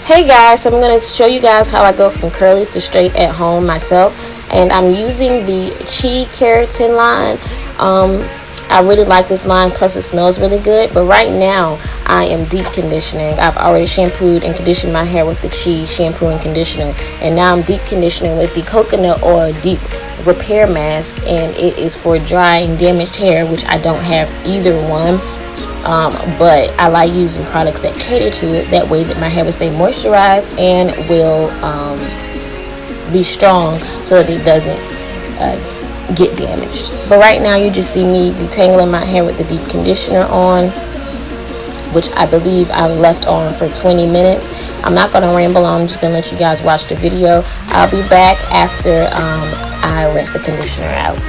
Hey guys, so I'm going to show you guys how I go from curly to straight at home myself, and I'm using the Keratin line. I really like this line, plus it smells really good. But right now I am deep conditioning. I've already shampooed and conditioned my hair with the shampoo and conditioner, and now I'm deep conditioning with the coconut oil deep repair mask, and it is for dry and damaged hair, which I don't have either one. But I like using products that cater to it. That way that my hair will stay moisturized and will be strong so that it doesn't get damaged. But right now you just see me detangling my hair with the deep conditioner on, which I believe I left on for 20 minutes. I'm not going to ramble on. I'm just going to let you guys watch the video. I'll be back after I rinse the conditioner out.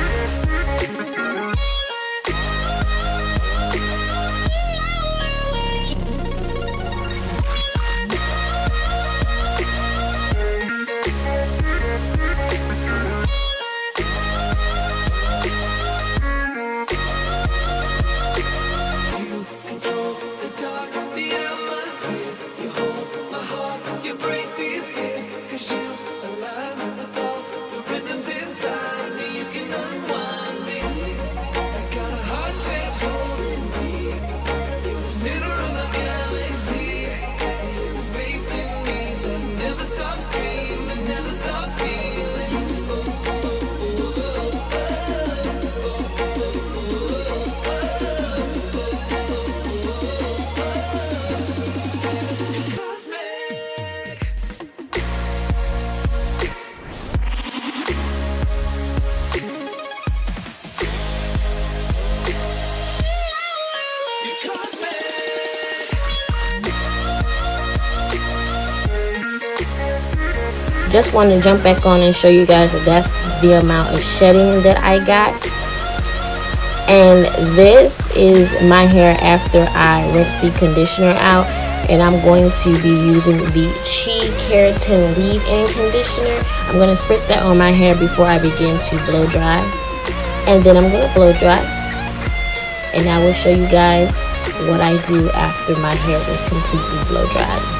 Just wanted to jump back on and show you guys that that's the amount of shedding that I got. And this is my hair after I rinsed the conditioner out, and I'm going to be using the Keratin leave-in conditioner. I'm going to spritz that on my hair before I begin to blow dry, and then I'm going to blow dry, and I will show you guys what I do after my hair is completely blow dried.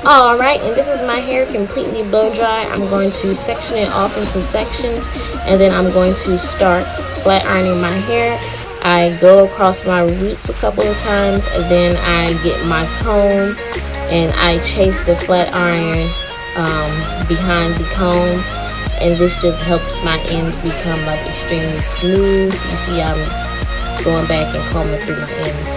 Alright, and this is my hair completely blow dry. I'm going to section it off into sections, and then I'm going to start flat ironing my hair. I go across my roots a couple of times, and then I get my comb and I chase the flat iron behind the comb, and this just helps my ends become like extremely smooth. You see I'm going back and combing through my ends,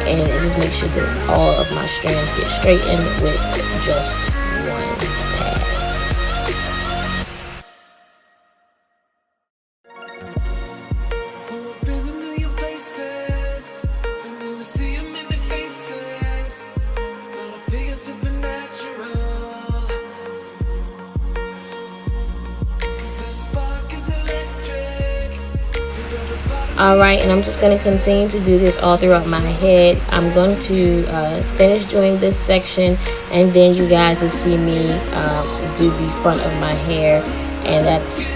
and it just makes sure that all of my strands get straightened with just one pass. Alright, and I'm just going to continue to do this all throughout my head. I'm going to finish doing this section, and then you guys will see me do the front of my hair, and that's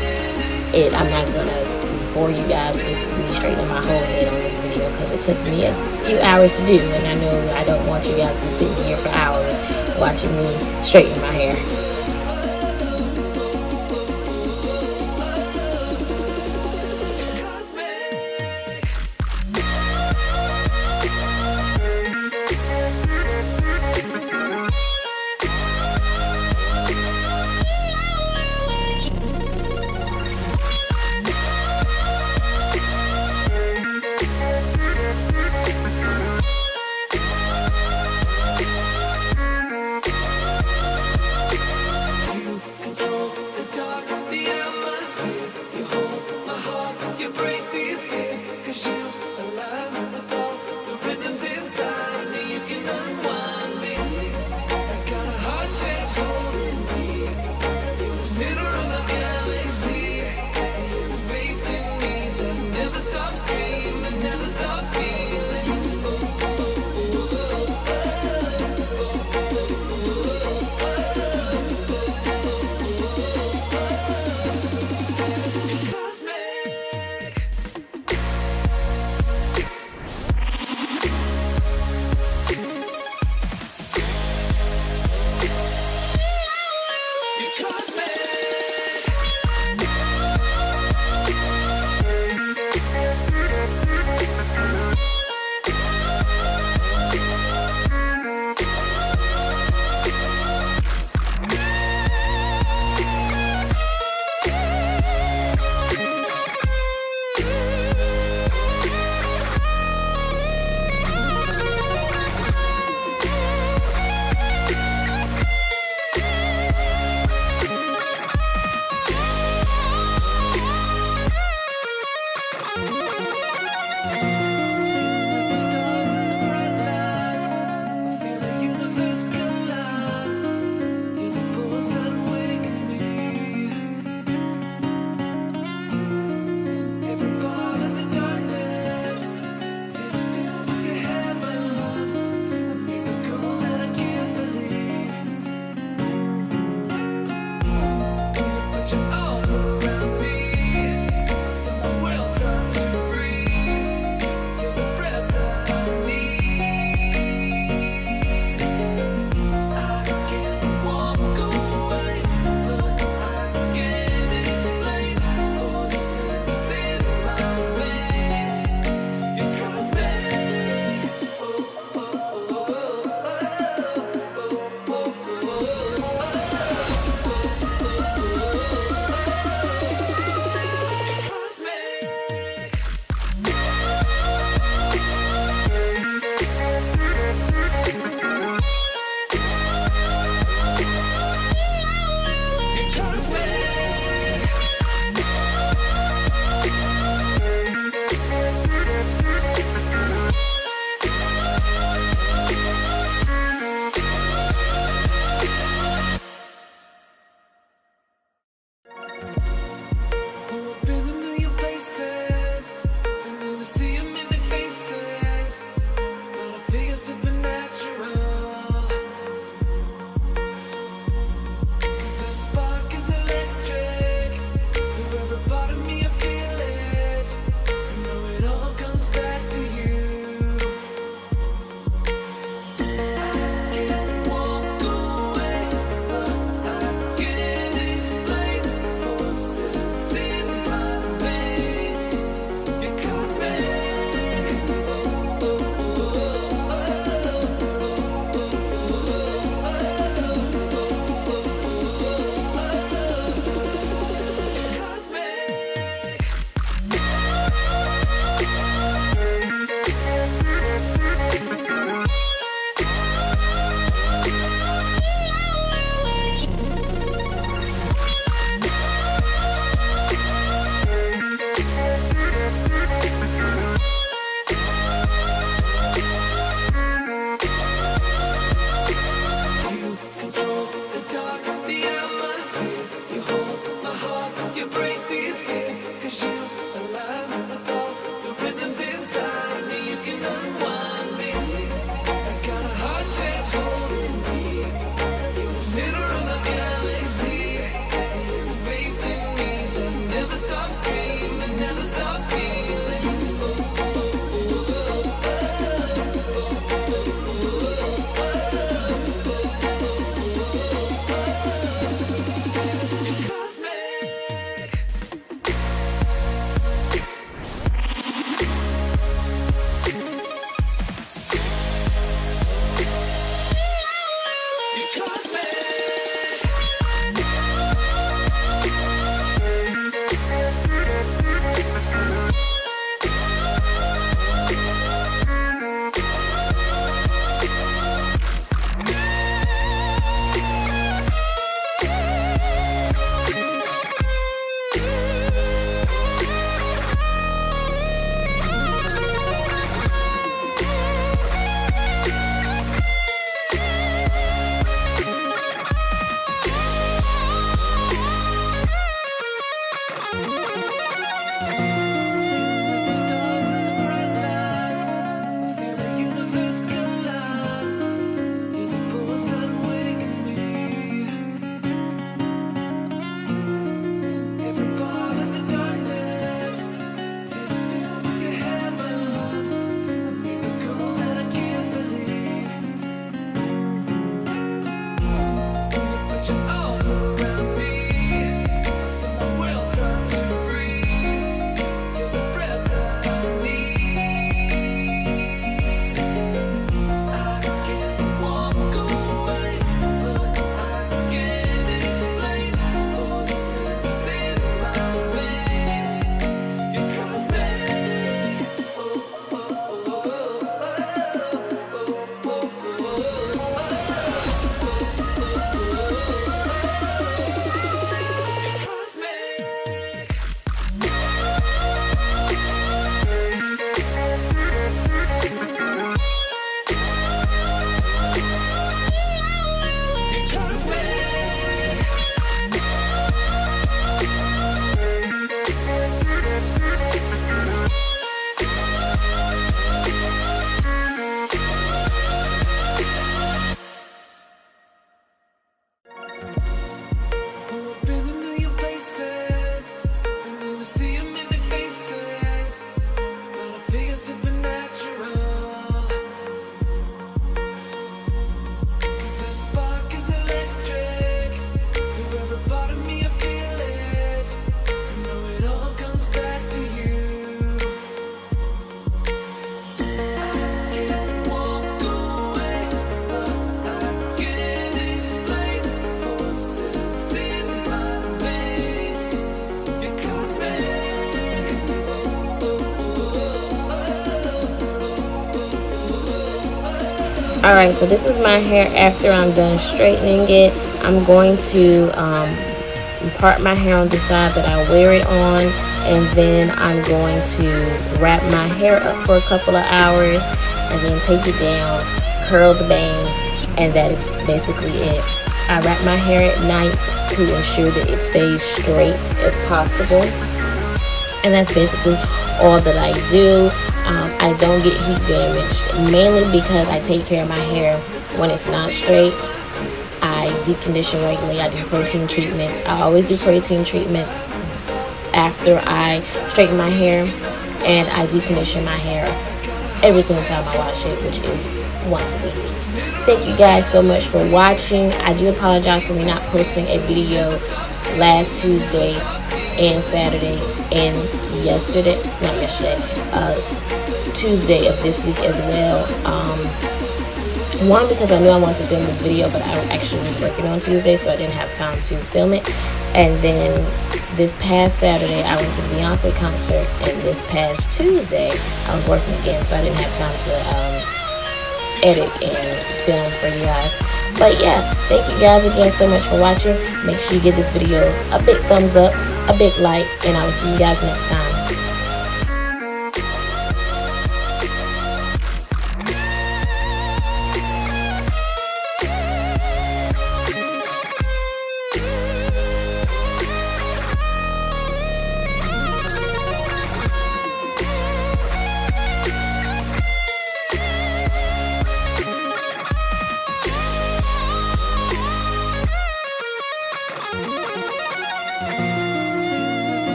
it. I'm not going to bore you guys with me straightening my whole head on this video because it took me a few hours to do, and I know I don't want you guys to be sitting here for hours watching me straighten my hair. Alright, so this is my hair after I'm done straightening it. I'm going to part my hair on the side that I wear it on, and then I'm going to wrap my hair up for a couple of hours and then take it down, curl the bang, and that is basically it. I wrap my hair at night to ensure that it stays straight as possible, and that's basically all that I do. I don't get heat damaged, mainly because I take care of my hair when it's not straight. I deep condition regularly. I do protein treatments. I always do protein treatments after I straighten my hair, and I deep condition my hair every single time I wash it, which is once a week. Thank you guys so much for watching. I do apologize for me not posting a video last Tuesday and Saturday and Tuesday of this week as well. One, because I knew I wanted to film this video, but I actually was working on Tuesday, so I didn't have time to film it. And then this past Saturday, I went to the Beyonce concert, and this past Tuesday, I was working again, so I didn't have time to edit and film for you guys. But yeah, thank you guys again so much for watching. Make sure you give this video a big thumbs up, a big like, and I will see you guys next time.